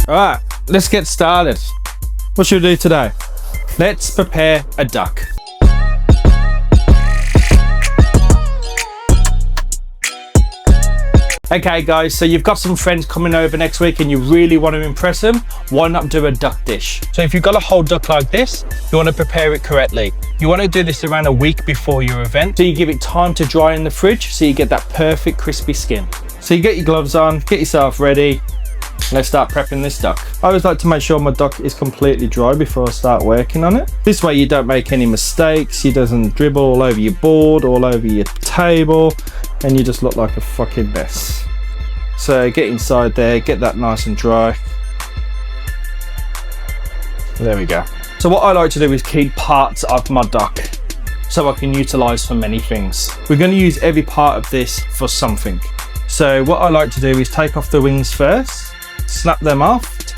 All right, let's get started. What should we do today? Let's prepare a duck. Okay guys, so you've got some friends coming over next week and you really want to impress them, why not do a duck dish? So if you've got a whole duck like this, you want to prepare it correctly. You want to do this around a week before your event, so you give it time to dry in the fridge so you get that perfect crispy skin. So you get your gloves on, get yourself ready, let's start prepping this duck. I always like to make sure my duck is completely dry before I start working on it. This way you don't make any mistakes, it doesn't dribble all over your board, all over your table, and you just look like a fucking mess. So get inside there, get that nice and dry. There we go. So what I like to do is keep parts of my duck so I can utilize for many things. We're going to use every part of this for something. So what I like to do is take off the wings first, snap them off,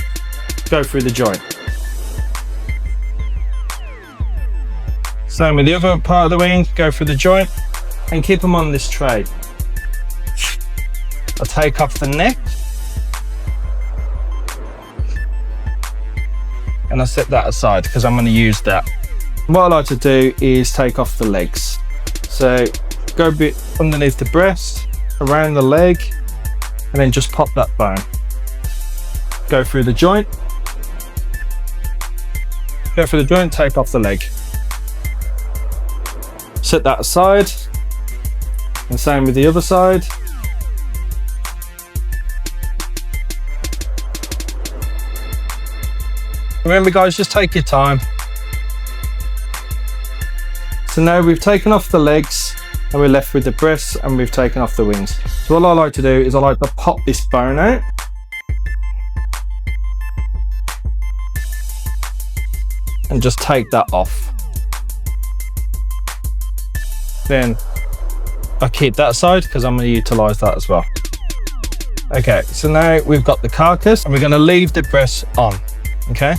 go through the joint. Same with the other part of the wing, go through the joint and keep them on this tray. I'll take off the neck and I'll set that aside because I'm going to use that. What I like to do is take off the legs. So go a bit underneath the breast, around the leg, and then just pop that bone. Go through the joint, take off the leg. Set that aside, and same with the other side. Remember guys, just take your time. So now we've taken off the legs and we're left with the breasts and we've taken off the wings. So what I like to do is I like to pop this bone out. And just take that off. Then I keep that side because I'm going to utilize that as well. Okay, so now we've got the carcass and we're going to leave the breasts on. Okay.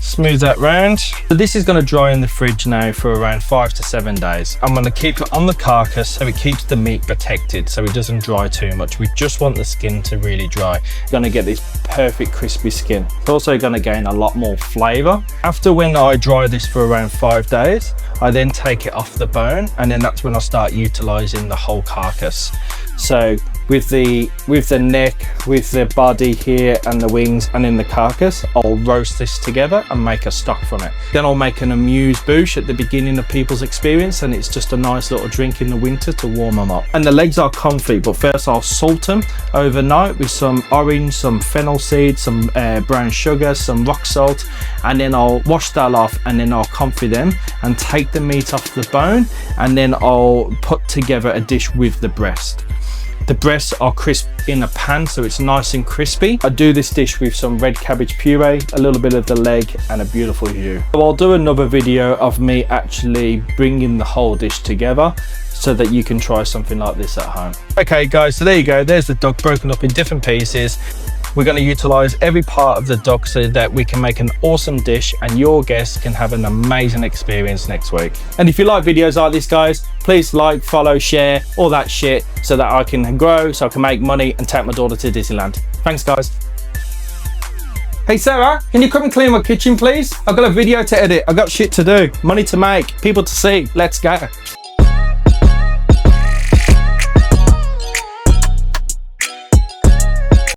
Smooth that round. So this is going to dry in the fridge now for around 5 to 7 days. I'm going to keep it on the carcass so it keeps the meat protected so it doesn't dry too much. We just want the skin to really dry. You're going to get this perfect crispy skin. It's also going to gain a lot more flavor. After when I dry this for around 5 days, I then take it off the bone and then that's when I start utilizing the whole carcass. So with the neck, with the body here and the wings and in the carcass, I'll roast this together and make a stock from it. Then I'll make an amuse-bouche at the beginning of people's experience and it's just a nice little drink in the winter to warm them up. And the legs are comfy, but first I'll salt them overnight with some orange, some fennel seed, some brown sugar, some rock salt, and then I'll wash that off and then I'll comfy them and take the meat off the bone and then I'll put together a dish with the breast. The breasts are crisp in a pan, so it's nice and crispy. I do this dish with some red cabbage puree, a little bit of the leg, and a beautiful jus. So I'll do another video of me actually bringing the whole dish together so that you can try something like this at home. Okay guys, so there you go. There's the duck broken up in different pieces. We're going to utilize every part of the duck so that we can make an awesome dish and your guests can have an amazing experience next week. And if you like videos like this guys, please like, follow, share, all that shit so that I can grow, so I can make money and take my daughter to Disneyland. Thanks guys. Hey Sarah, can you come and clean my kitchen please? I've got a video to edit, I've got shit to do, money to make, people to see, let's go.